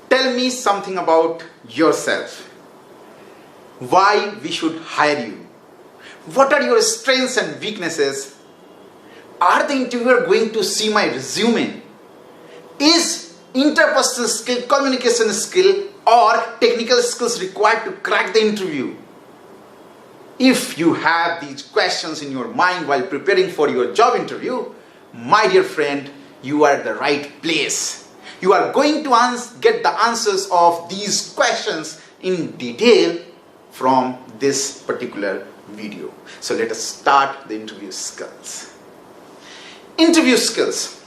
tell me something about yourself. Why we should hire you? What are your strengths and weaknesses? Are the interviewer going to see my resume? Is interpersonal skill, communication skill or technical skills required to crack the interview? If you have these questions in your mind while preparing for your job interview, my dear friend, you are at the right place. You are going to get the answers of these questions in detail from this particular video. So let us start the interview skills. Interview skills.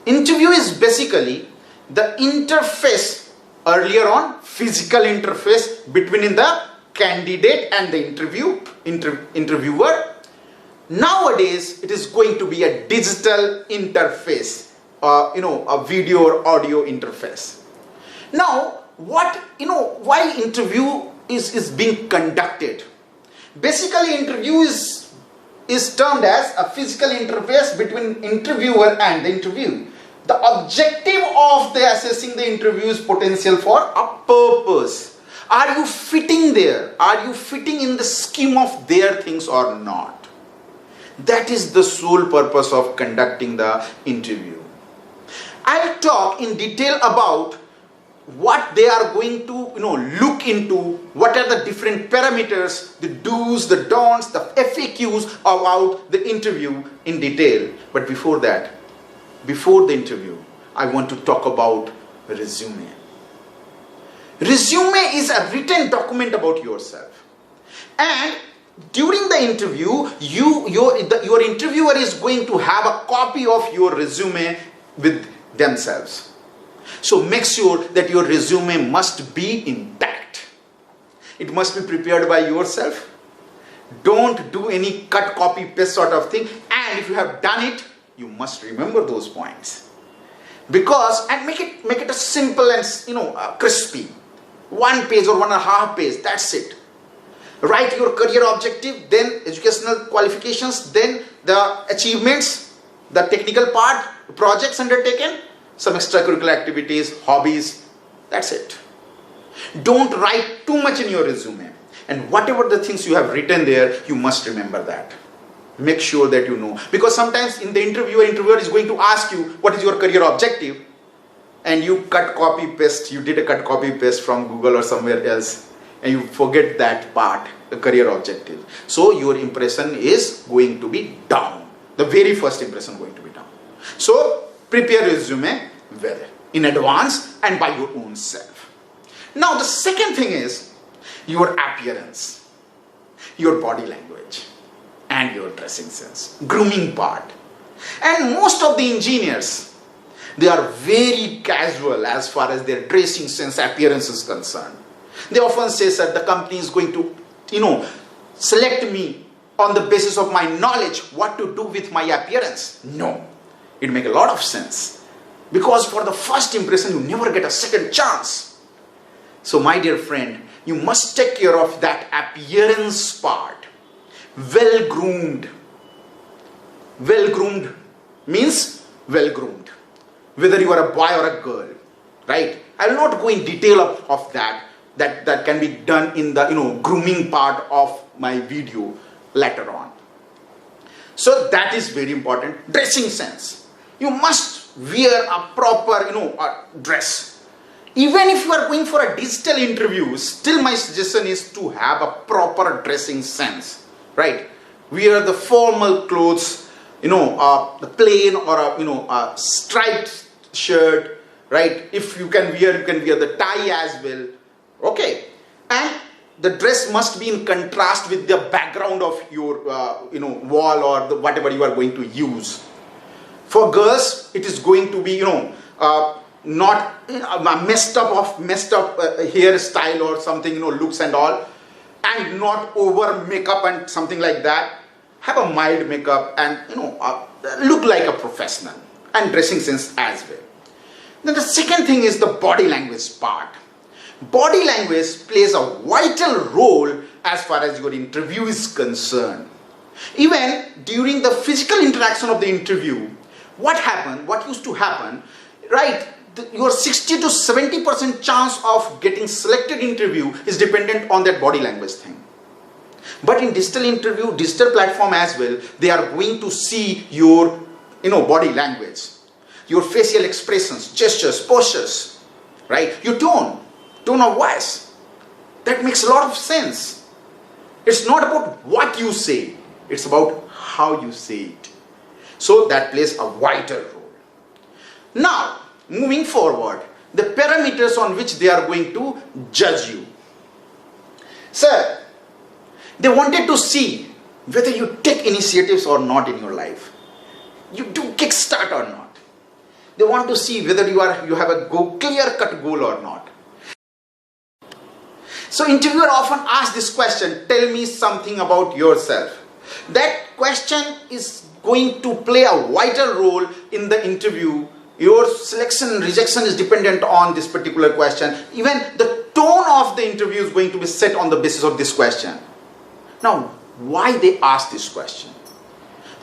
Interview is basically the interface, earlier on physical interface between the candidate and the interviewer. Nowadays it is going to be a digital interface, a video or audio interface. Now why interview is being conducted? Basically interview is termed as a physical interface between interviewer and the interview. The objective of the assessing the interview's potential for a purpose. Are you fitting there? Are you fitting in the scheme of their things or not? That is the sole purpose of conducting the interview. I'll talk in detail about what they are going to look into, what are the different parameters, the do's, the don'ts, the FAQs about the interview in detail. But before that, before the interview, I want to talk about resume. Resume is a written document about yourself, and during the interview your interviewer is going to have a copy of your resume with themselves. So make sure that your resume must be intact. It must be prepared by yourself. Don't do any cut, copy, paste sort of thing. And if you have done it, you must remember those points. And make it a simple and crispy. 1 page or 1.5 page. That's it. Write your career objective, then educational qualifications, then the achievements, the technical part, projects undertaken, some extracurricular activities, hobbies. That's it. Don't write too much in your resume. And whatever the things you have written there, you must remember that. Make sure that you know. Because sometimes in the interviewer is going to ask you, what is your career objective? And you cut, copy, paste. You did a cut, copy, paste from Google or somewhere else. And you forget that part, the career objective. So your impression is going to be down. The very first impression going to be down. So prepare resume well in advance and by your own self. Now the second thing is your appearance, your body language and your dressing sense, grooming part. And most of the engineers, they are very casual as far as their dressing sense, appearance is concerned. They often say that the company is going to select me on the basis of my knowledge what to do with my appearance. No, it makes a lot of sense. Because for the first impression, you never get a second chance. So my dear friend, you must take care of that appearance part. Well-groomed. Well-groomed means well-groomed. Whether you are a boy or a girl, right? I will not go in detail of that. That can be done in the grooming part of my video later on. So that is very important. Dressing sense. You must wear a proper dress. Even if you are going for a digital interview, still my suggestion is to have a proper dressing sense, right? Wear the formal clothes, the plain or a striped shirt, right? If you can wear the tie as well. Okay, and the dress must be in contrast with the background of your wall or whatever you are going to use. For girls, it is going to be not a messed up hairstyle or something, looks and all, and not over makeup and something like that. Have a mild makeup and look like a professional, and dressing sense as well. Then the second thing is the body language part. Body language plays a vital role as far as your interview is concerned. Even during the physical interaction of the interview, what used to happen, right? your 60 to 70% chance of getting selected interview is dependent on that body language thing. But in digital interview, digital platform as well, they are going to see your body language, your facial expressions, gestures, postures, right? Your tone of voice. That makes a lot of sense. It's not about what you say, it's about how you say it. So that plays a vital role. Now, moving forward, the parameters on which they are going to judge you. Sir, they wanted to see whether you take initiatives or not in your life. You do kickstart or not. They want to see whether you have a clear-cut goal or not. So interviewer often asks this question, tell me something about yourself. That question is going to play a vital role in the interview. Your selection and rejection is dependent on this particular question. Even the tone of the interview is going to be set on the basis of this question. Now, why they asked this question?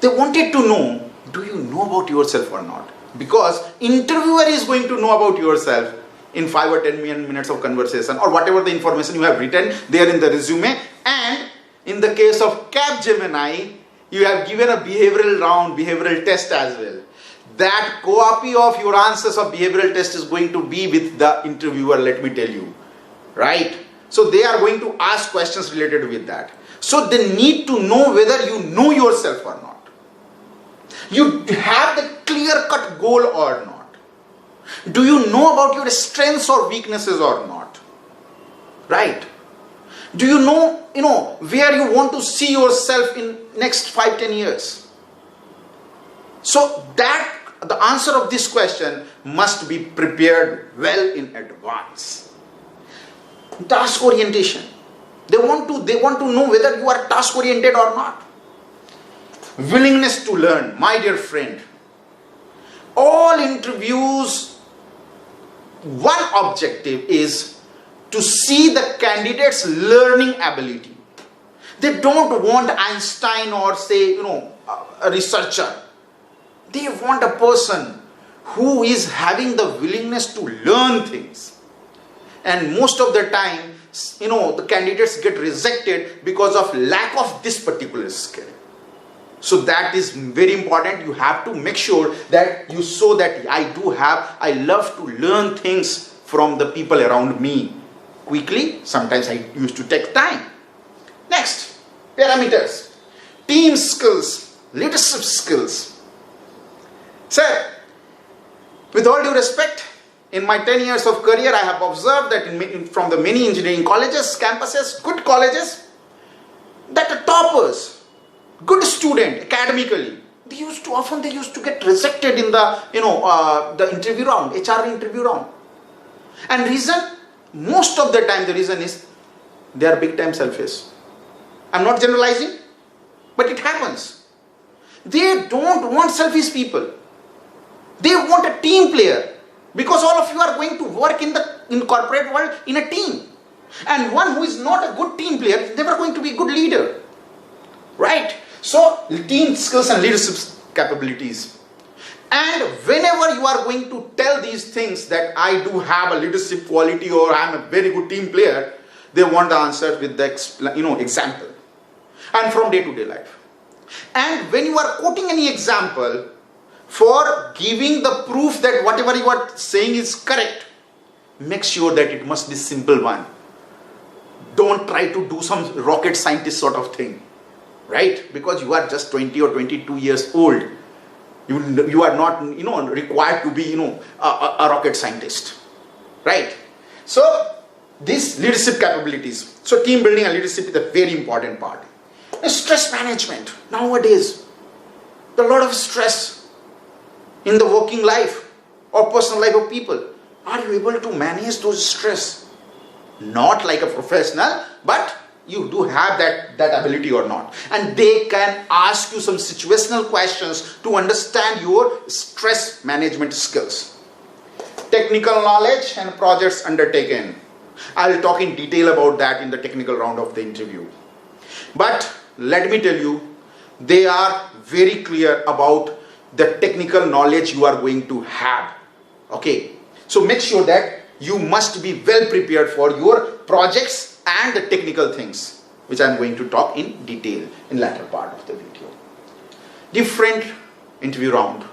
They wanted to know, do you know about yourself or not? Because interviewer is going to know about yourself in 5 or 10 minutes of conversation, or whatever the information you have written there in the resume. And in the case of Capgemini, you have given a behavioral test as well. That copy of your answers of behavioral test is going to be with the interviewer, let me tell you, right? So they are going to ask questions related with that. So they need to know whether you know yourself or not. You have the clear-cut goal or not. Do you know about your strengths or weaknesses or not? Right? Do you know, where you want to see yourself in next 5-10 years? So that the answer of this question must be prepared well in advance. Task orientation. They want to know whether you are task oriented or not. Willingness to learn, my dear friend. All interviews, one objective is to see the candidate's learning ability. They don't want Einstein or say, a researcher. They want a person who is having the willingness to learn things. And most of the time, the candidates get rejected because of lack of this particular skill. So that is very important. You have to make sure that you show that I love to learn things from the people around me quickly. Sometimes I used to take time. Next, parameters. Team skills, leadership skills. Sir, with all due respect, in my 10 years of career, I have observed that from the many engineering colleges, campuses, good colleges, that the toppers, good student academically, they used to get rejected in the interview round, HR interview round. And reason, most of the time the reason is they are big time selfish. I'm not generalizing, but it happens. They don't want selfish people. They want a team player, because all of you are going to work in corporate world in a team. And one who is not a good team player is never going to be a good leader. Right? So, team skills and leadership capabilities. And whenever you are going to tell these things that I do have a leadership quality or I am a very good team player, they want the answer with the example. And from day-to-day life. And when you are quoting any example, for giving the proof that whatever you are saying is correct, make sure that it must be simple one. Don't try to do some rocket scientist sort of thing, right? Because you are just 20 or 22 years old. You are not, required to be, a rocket scientist, right? So, these leadership capabilities. So, team building and leadership is a very important part. Stress management. Nowadays, a lot of stress in the working life or personal life of people. Are you able to manage those stress? Not like a professional, but you do have that ability or not. And they can ask you some situational questions to understand your stress management skills. Technical knowledge and projects undertaken. I will talk in detail about that in the technical round of the interview. But let me tell you, they are very clear about the technical knowledge you are going to have. Okay. So make sure that you must be well prepared for your projects and the technical things, which I am going to talk in detail in latter part of the video. Different interview round.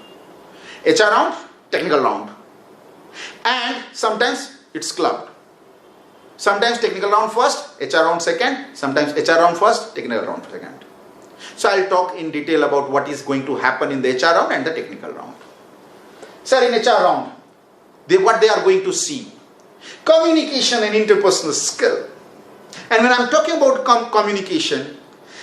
HR round, technical round. And sometimes it's clubbed. Sometimes technical round first, HR round second, sometimes HR round first, technical round second. So I'll talk in detail about what is going to happen in the HR round and the technical round. Sir, in HR round, what they are going to see? Communication and interpersonal skill. And when I'm talking about communication,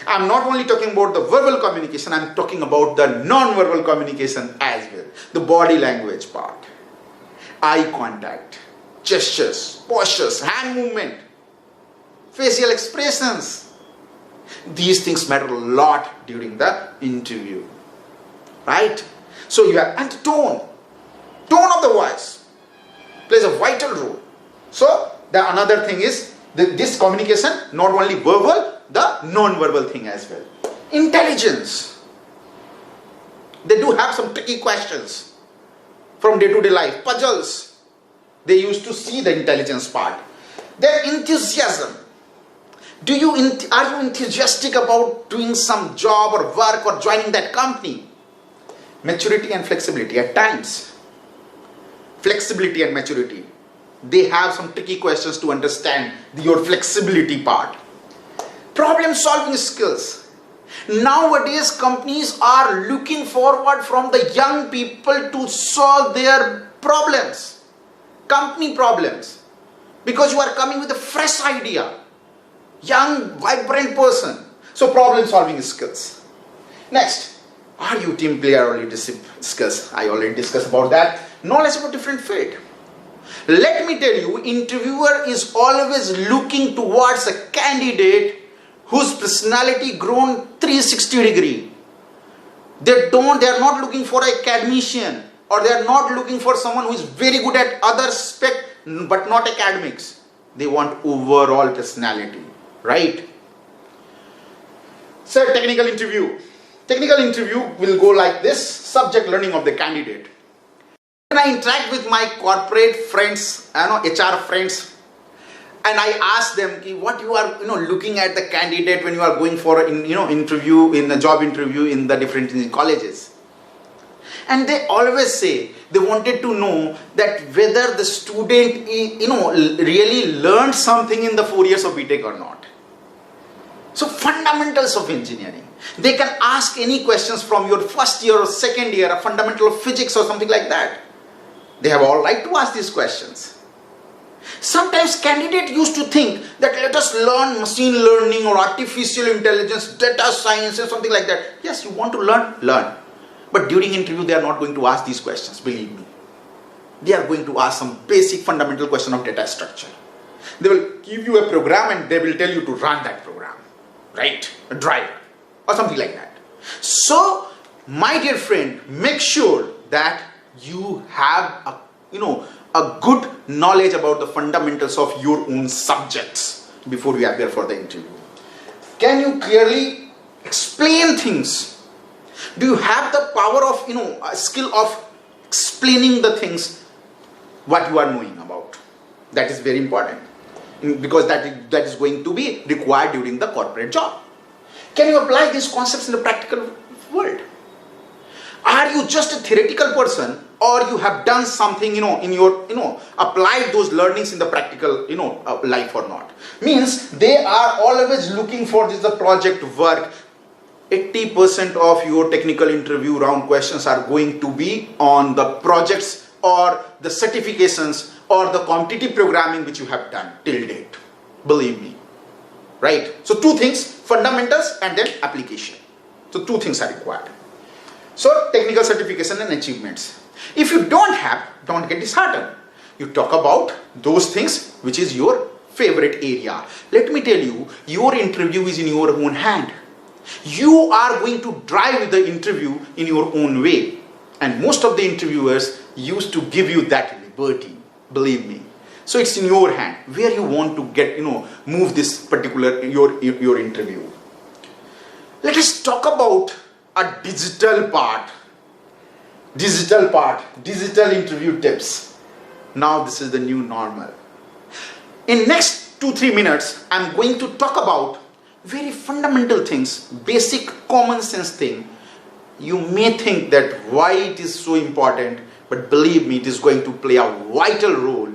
I'm not only talking about the verbal communication, I'm talking about the non-verbal communication as well. The body language part. Eye contact, gestures, postures, hand movement, facial expressions. These things matter a lot during the interview. Right? So you have, and tone. Tone of the voice plays a vital role. So the another thing is this communication, not only verbal, the non-verbal thing as well. Intelligence. They do have some tricky questions from day-to-day life, puzzles. They used to see the intelligence part. Their enthusiasm. Are you enthusiastic about doing some job or work or joining that company? Maturity and flexibility at times. Flexibility and maturity. They have some tricky questions to understand your flexibility part. Problem solving skills. Nowadays companies are looking forward from the young people to solve their problems, company problems, because you are coming with a fresh idea, young vibrant person. So problem solving skills. Next, are you team player? Already discussed. I already discussed about that. Knowledge about different field. Let me tell you, interviewer is always looking towards a candidate whose personality grown 360 degree. They are not looking for an academician, or they are not looking for someone who is very good at other aspect but not academics. They want overall personality, right? So technical interview. Technical interview will go like this: subject learning of the candidate. When I interact with my corporate friends, HR friends, and I ask them what you are looking at the candidate when you are going for interview, in a job interview in the different colleges, and they always say they wanted to know that whether the student really learned something in the 4 years of BTech or not. So fundamentals of engineering. They can ask any questions from your first year or second year, a fundamental of physics or something like that. They have all right to ask these questions. Sometimes candidate used to think that let us learn machine learning or artificial intelligence, data science and something like that. Yes, you want to learn. But during interview they are not going to ask these questions, believe me. They are going to ask some basic fundamental question of data structure. They will give you a program and they will tell you to run that program, right? A driver or something like that. So, my dear friend, make sure that you have a good knowledge about the fundamentals of your own subjects before you appear for the interview. Can you clearly explain things? Do you have the power of a skill of explaining the things what you are knowing about? That is very important, because that is going to be required during the corporate job. Can you apply these concepts in the practical world? Are you just a theoretical person, or you have done something in your applied those learnings in the practical life or not? Means they are always looking for this the project work. 80% of your technical interview round questions are going to be on the projects or the certifications or the competitive programming which you have done till date. Believe me. Right? So two things, fundamentals and then application. So two things are required. So technical certification and achievements. If you don't get disheartened. You talk about those things which is your favorite area. Let me tell you, your interview is in your own hand. You are going to drive the interview in your own way. And most of the interviewers used to give you that liberty. Believe me. So it's in your hand where you want to get, move this particular, your interview. Let us talk about a digital part, digital interview tips. Now this is the new normal. In next 2-3 minutes, I'm going to talk about very fundamental things, basic common sense thing. You may think that why it is so important, but believe me, it is going to play a vital role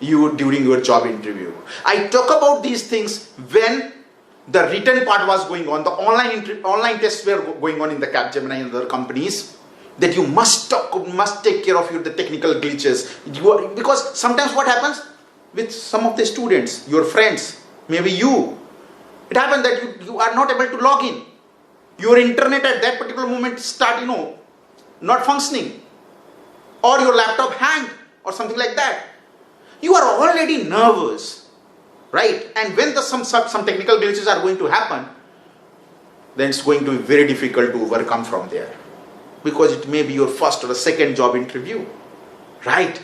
during your job interview. I talk about these things when the written part was going on, the online tests were going on in the Capgemini and other companies, that you must take care of the technical glitches. Because sometimes what happens with some of the students, your friends, maybe you, it happens that you are not able to log in. Your internet at that particular moment start, not functioning, or your laptop hanged or something like that. You are already nervous, right? And when some technical glitches are going to happen, then it's going to be very difficult to overcome from there, because it may be your first or a second job interview, right?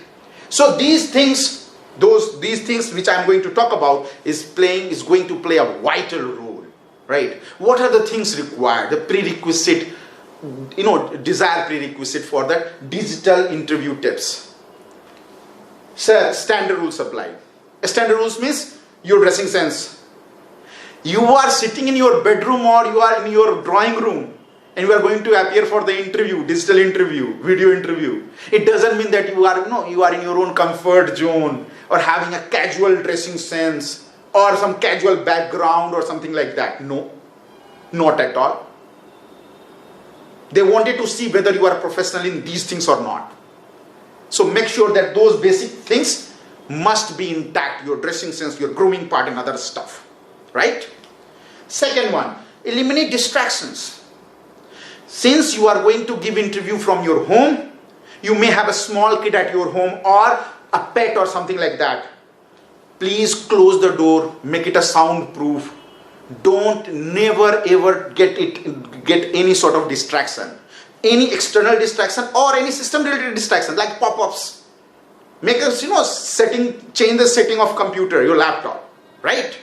So these things which I'm going to talk about is going to play a vital role, right? What are the things required? The prerequisite, desired prerequisite for that digital interview tips. Sir, standard rules apply. Standard rules means your dressing sense. You are sitting in your bedroom or you are in your drawing room and you are going to appear for the interview, digital interview, video interview. It doesn't mean that you are in your own comfort zone or having a casual dressing sense or some casual background or something like that. No, not at all. They wanted to see whether you are a professional in these things or not. So make sure that those basic things must be intact, your dressing sense, your grooming part and other stuff, right? Second one, eliminate distractions. Since you are going to give interview from your home, you may have a small kid at your home or a pet or something like that. Please close the door, make it a soundproof. Don't never ever get any sort of distraction, any external distraction or any system related distraction like pop-ups. Make us, change the setting of computer, your laptop, right?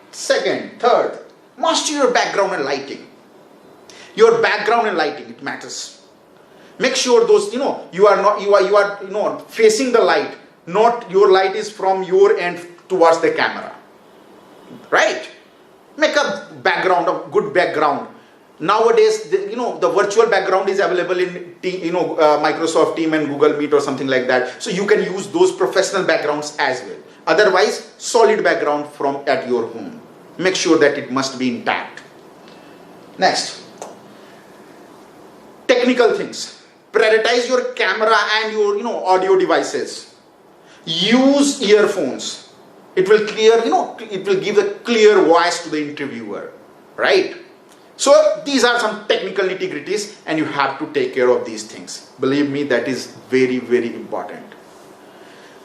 Second, third, master your background and lighting. Your background and lighting, it matters. Make sure those, you are facing the light, not your light is from your end towards the camera, right? Make a background, a good background. Nowadays, the virtual background is available in Microsoft Teams and Google Meet or something like that. So you can use those professional backgrounds as well. Otherwise, solid background from at your home. Make sure that it must be intact. Next, technical things. Prioritize your camera and your audio devices. Use earphones. It will it will give a clear voice to the interviewer, right? So these are some technical nitty-gritties and you have to take care of these things. Believe me, that is very, very important.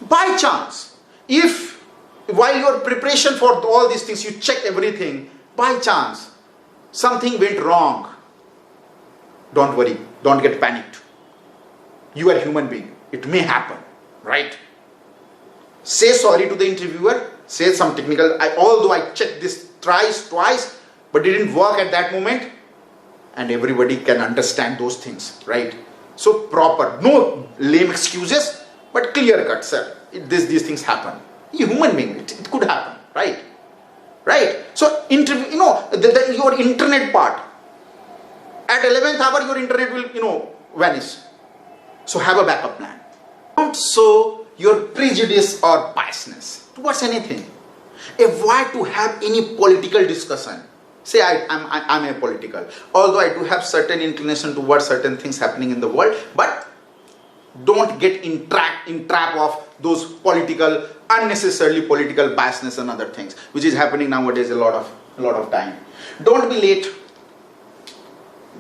By chance, if while your preparation for all these things, you check everything, by chance, something went wrong, don't worry, don't get panicked. You are a human being. It may happen, right? Say sorry to the interviewer, say some technical, although I checked this twice, but it didn't work at that moment, and everybody can understand those things, right? So proper, no lame excuses, but clear cut, sir. These things happen. You're human being, it could happen, right? Right? So interview, your internet part. At 11th hour, your internet will, vanish. So have a backup plan. Don't show your prejudice or biasness towards anything. Avoid to have any political discussion. Say I'm a political, although I do have certain inclination towards certain things happening in the world, but don't get in trap of those unnecessarily political biasness and other things, which is happening nowadays a lot of time. Don't be late.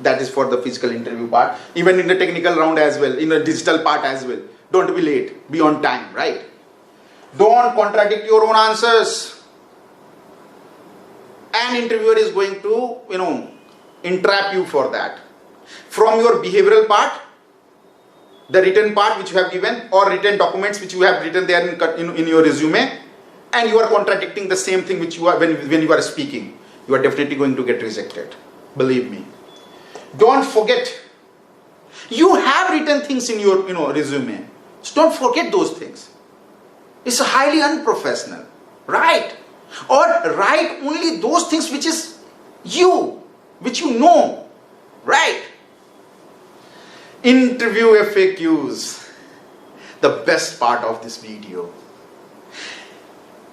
That is for the physical interview part. Even in the technical round as well, in the digital part as well. Don't be late. Be on time, right? Don't contradict your own answers. An interviewer is going to, entrap you for that. From your behavioral part, the written part which you have given, or written documents which you have written there in your resume, and you are contradicting the same thing which you are when you are speaking, you are definitely going to get rejected. Believe me. Don't forget, you have written things in your resume. So don't forget those things. It's highly unprofessional, right? Or write only those things which is you, which you know, right? Interview FAQs, the best part of this video.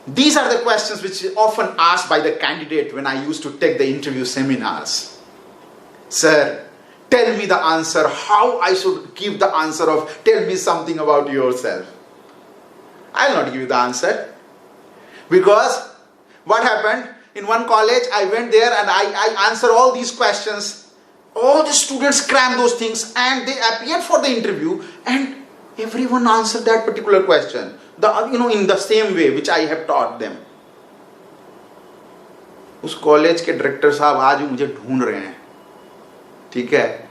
These are the questions which are often asked by the candidate when I used to take the interview seminars. Sir, tell me the answer, how I should give the answer of tell me something about yourself. I'll not give you the answer. Because what happened? In one college, I went there and I answered all these questions. All the students crammed those things and they appeared for the interview and everyone answered that particular question. In the same way which I have taught them. उस college के director साहब आज भी मुझे ढूंढ रहे हैं. ठीक है,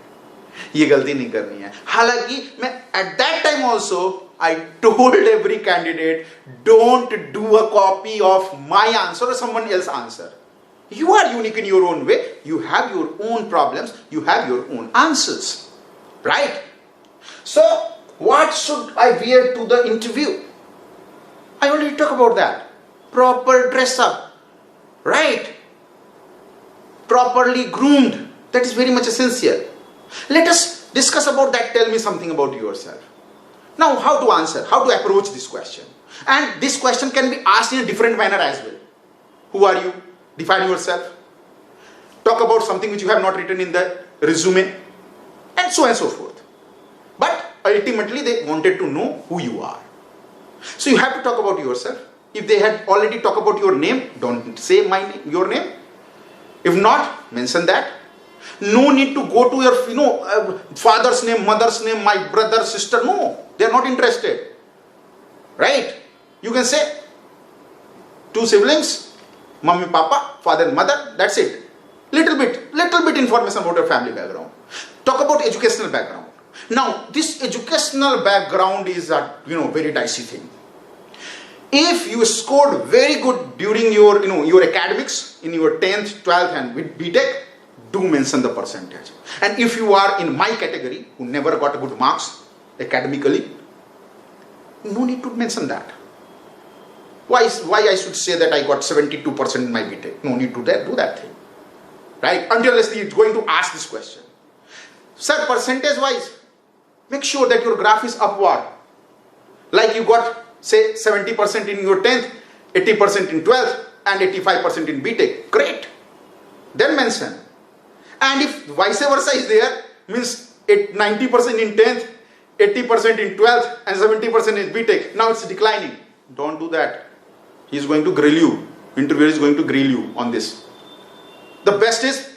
ये गलती नहीं करनी है. हालांकि मैं at that time also I told every candidate, don't do a copy of my answer or someone else's answer. You are unique in your own way. You have your own problems. You have your own answers. Right? So, what should I wear to the interview? I already talked about that. Proper dress up. Right? Properly groomed. That is very much essential. Let us discuss about that. Tell me something about yourself. Now, how to answer? How to approach this question? And this question can be asked in a different manner as well. Who are you? Define yourself. Talk about something which you have not written in the resume. And so forth. But ultimately, they wanted to know who you are. So you have to talk about yourself. If they had already talked about your name, don't say your name. If not, mention that. No need to go to your father's name, mother's name, my brother, sister. No, they are not interested. Right? You can say 2 siblings, mummy, papa, father and mother. That's it. Little bit information about your family background. Talk about educational background. Now, this educational background is a very dicey thing. If you scored very good during your academics in your 10th, 12th and with BTech, do mention the percentage. And if you are in my category who never got good marks academically, no need to mention that. Why I should say that I got 72% in my BTech? No need to do that thing. Right? Until it's going to ask this question. Sir, percentage wise, make sure that your graph is upward. Like you got say 70% in your 10th, 80% in 12th and 85% in BTech. Great. Then mention. And if vice versa is there, means 90% in 10th, 80% in 12th and 70% in BTech. Now it's declining. Don't do that. He is going to grill you. Interviewer is going to grill you on this. The best is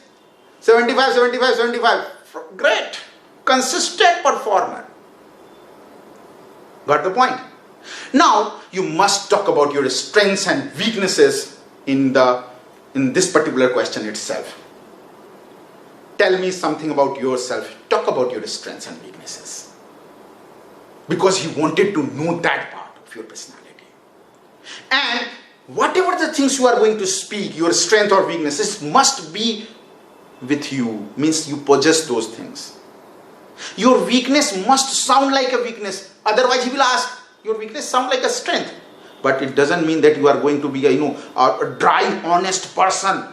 75, 75, 75. Great. Consistent performer. Got the point? Now, you must talk about your strengths and weaknesses in this particular question itself. Tell me something about yourself. Talk about your strengths and weaknesses. Because he wanted to know that part of your personality. And whatever the things you are going to speak, your strength or weaknesses must be with you. Means you possess those things. Your weakness must sound like a weakness. Otherwise he will ask, your weakness sound like a strength. But it doesn't mean that you are going to be a dry, honest person.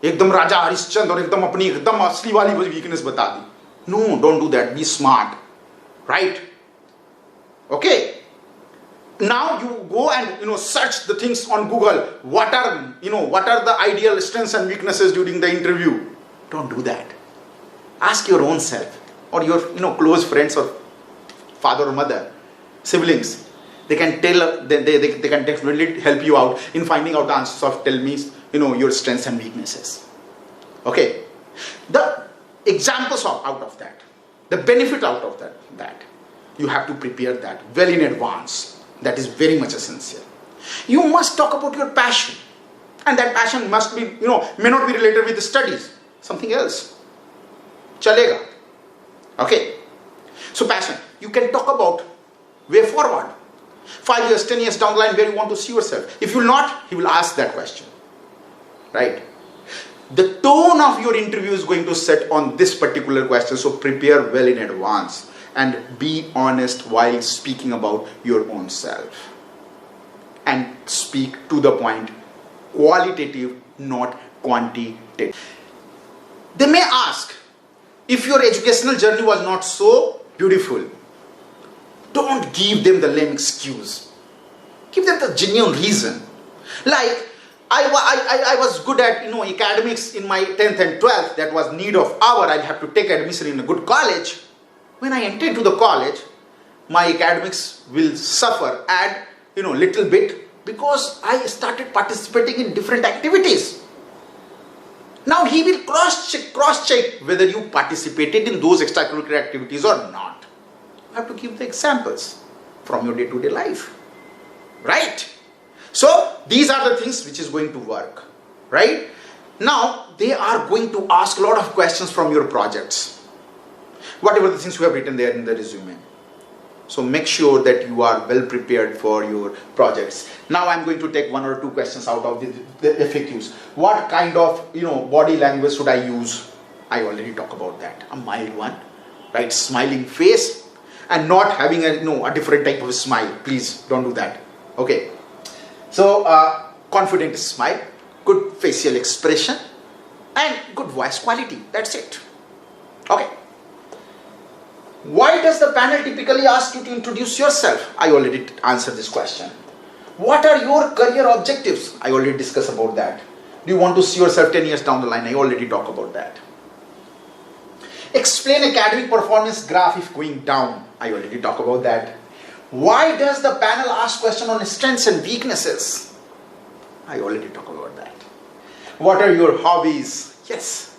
एकदम राजा हरिश्चंद्र और एकदम अपनी एकदम असली वाली weakness बता दी. No, don't do that. Be smart. Right? Okay. Now you go and search the things on Google. What are the ideal strengths and weaknesses during the interview? Don't do that. Ask your own self or your close friends or father or mother, siblings. They can tell. They can definitely help you out in finding out the answers of tell me your strengths and weaknesses. Okay. The examples out of that, the benefit out of that, you have to prepare that well in advance. That is very much essential. You must talk about your passion, and that passion must be may not be related with the studies. Something else. Chalega. Okay. So passion. You can talk about way forward. 5 years, 10 years down the line where you want to see yourself. If you will not, he will ask that question. Right? The tone of your interview is going to set on this particular question. So prepare well in advance. and be honest while speaking about your own self. And speak to the point, qualitative, not quantitative. They may ask, if your educational journey was not so beautiful, don't give them the lame excuse. Give them the genuine reason. Like, I was good at academics in my 10th and 12th. That was need of hour. I'll have to take admission in a good college. When I enter into the college, my academics will suffer and little bit because I started participating in different activities. Now he will cross check whether you participated in those extracurricular activities or not. You have to give the examples from your day-to-day life. Right? So these are the things which is going to work. Right? Now they are going to ask a lot of questions from your projects. Whatever the things you have written there in the resume. So make sure that you are well prepared for your projects. Now I'm going to take one or two questions out of the FAQs. What kind of body language should I use? I already talked about that. A mild one, right? Smiling face and not having a different type of smile. Please don't do that. Okay. So confident smile, good facial expression, and good voice quality. That's it. Okay. Why does the panel typically ask you to introduce yourself? I already answered this question. What are your career objectives? I already discussed about that. Do you want to see yourself 10 years down the line? I already talked about that. Explain academic performance graph if going down. I already talked about that. Why does the panel ask question on strengths and weaknesses? I already talked about that. What are your hobbies? Yes.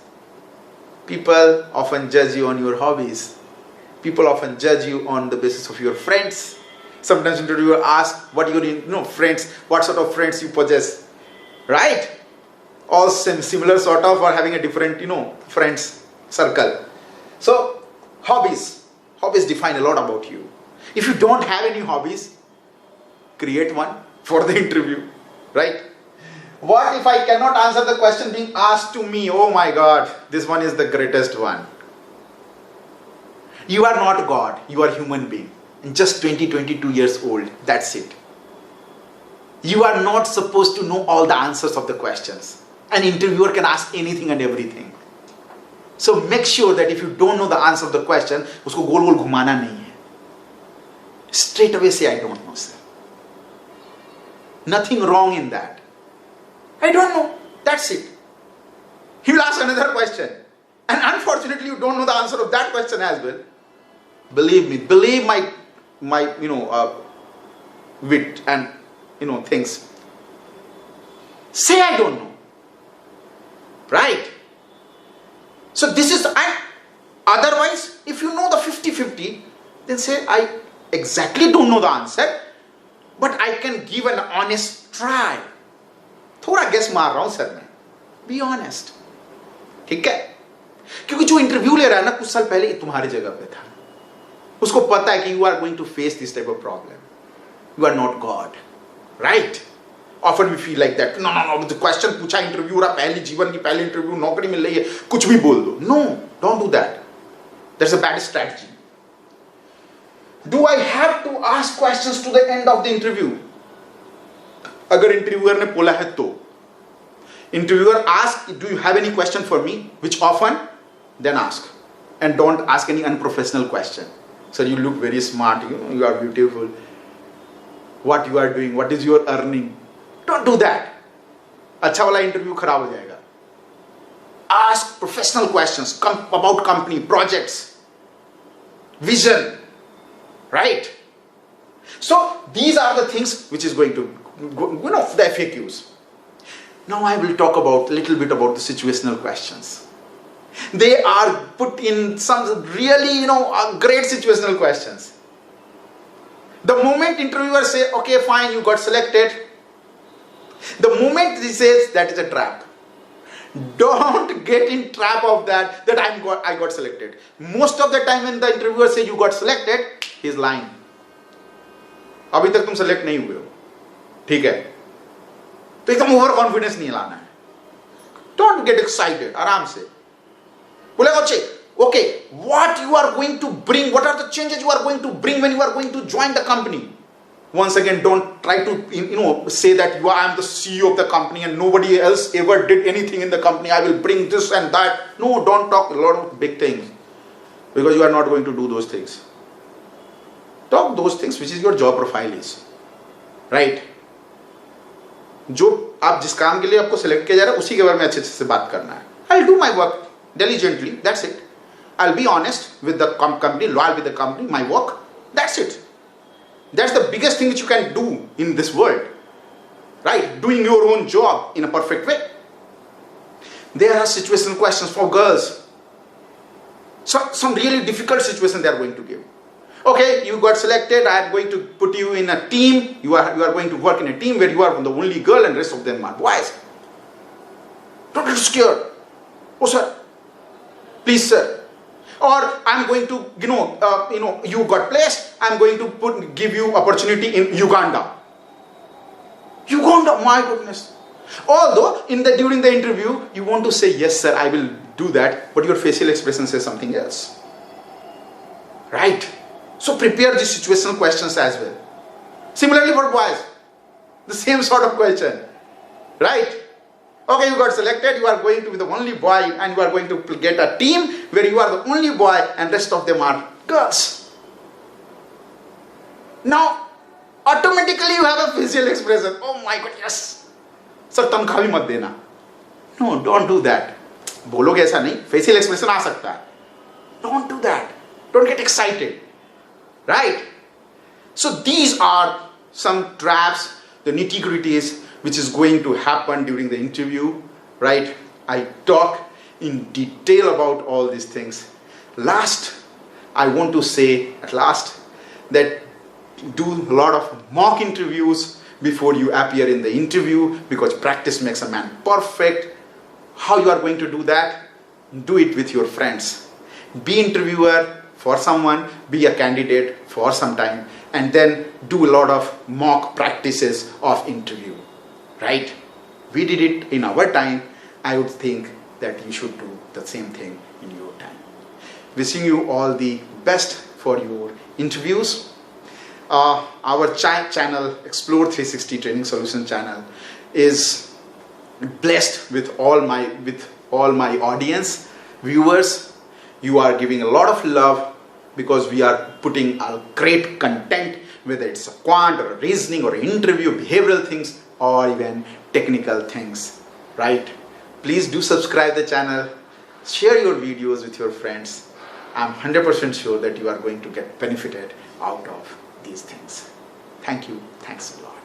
People often judge you on your hobbies. People often judge you on the basis of your friends. Sometimes interviewer asks what your friends, what sort of friends you possess, right? All similar sort of, or having a different friends circle. So hobbies define a lot about you. If you don't have any hobbies, create one for the interview, right? What if I cannot answer the question being asked to me? Oh my God, this one is the greatest one. You are not God, you are human being. And just 22 years old, that's it. You are not supposed to know all the answers of the questions. An interviewer can ask anything and everything. So make sure that if you don't know the answer of the question, usko gol gol ghumana nahi hai. Straight away say, I don't know, sir. Nothing wrong in that. I don't know, that's it. He will ask another question. And unfortunately, you don't know the answer of that question as well. Believe me, believe my wit and things. Say I don't know. Right? So this is, and otherwise, if you know the 50-50, then say I exactly don't know the answer, but I can give an honest try. थोड़ा guess मार रहा हूँ sir मैं. Be honest. ठीक है? क्योंकि जो interview ले रहा है ना कुछ साल पहले तुम्हारी जगह पे था. उसको पता है कि you are going to face this type of problem. You are not God, right? Often we feel like that. No. The question पूछा इंटरव्यूअर पहली जीवन की पहली इंटरव्यू नौकरी मिल रही है कुछ भी बोल दो. No, don't do that. That's a bad strategy. Do I have to ask questions to the end of the interview? अगर इंटरव्यूअर ने बोला है तो. Interviewer asks, do you have any question for me? Which often, then ask. And don't ask any unprofessional question. So you look very smart, you are beautiful. What you are doing, what is your earning? Don't do that. अच्छा वाला interview खराब हो जाएगा. Ask professional questions about company, projects, vision, right? So these are the things which is going to, the FAQs. Now I will talk about a little bit about the situational questions. They are put in some really, great situational questions. The moment interviewer say, okay, fine, you got selected. The moment he says that is a trap. Don't get in trap of that I got selected. Most of the time when the interviewer say you got selected, he is lying. अभी तक तुम select नहीं हुए हो. ठीक है? तो एकदम ओवर कॉन्फिडेंस नहीं लाना है. Don't get excited. आराम से बोलेगा अच्छे Okay, what you are going to bring, what are the changes you are going to bring when you are going to join the company? Once again, don't try to say that I am the CEO of the company and nobody else ever did anything in the company. I will bring this and that. No, don't talk a lot of big things, because you are not going to do those things. Talk those things which is your job profile is, right? जो आप जिस काम के लिए आपको select किया जा रहा है उसी के बारे में अच्छे से बात करना है. I'll do my work diligently. That's it. I'll be honest with the company, loyal with the company, my work. That's it. That's the biggest thing which you can do in this world, right? Doing your own job in a perfect way. There are situational questions for girls. So, some really difficult situation they are going to give. Okay, you got selected. I am going to put you in a team. You are going to work in a team where you are the only girl and rest of them are boys. Don't get scared. Oh sir, please sir. Or I'm going to, you got placed. I'm going to give you opportunity in Uganda. Uganda, my goodness. Although during the interview you want to say yes sir, I will do that, but your facial expression says something else, right? So prepare these situational questions as well. Similarly for boys, the same sort of question, right? Okay, you got selected, you are going to be the only boy and you are going to get a team where you are the only boy and rest of them are girls. Now, automatically you have a facial expression. Oh my God, yes. Sir, तनख्वाह भी मत देना. No, don't do that. बोलोगे ऐसा नहीं, facial expression आ सकता है. Don't do that. Don't get excited. Right? So these are some traps, the nitty-gritties which is going to happen during the interview, right? I talk in detail about all these things. Last, I want to say at last that do a lot of mock interviews before you appear in the interview, because practice makes a man perfect. How you are going to do that? Do it with your friends. Be interviewer for someone, be a candidate for some time, and then do a lot of mock practices of interview, right? We did it in our time. I would think that you should do the same thing in your time. Wishing you all the best for your interviews. Our channel, Explore 360 Training Solution channel, is blessed with all my audience, viewers. You are giving a lot of love because we are putting a great content, whether it's a quant or a reasoning or an interview, behavioral things, or even technical things, right? Please do subscribe the channel, share your videos with your friends. I'm 100% sure that you are going to get benefited out of these things. Thank you. Thanks a lot.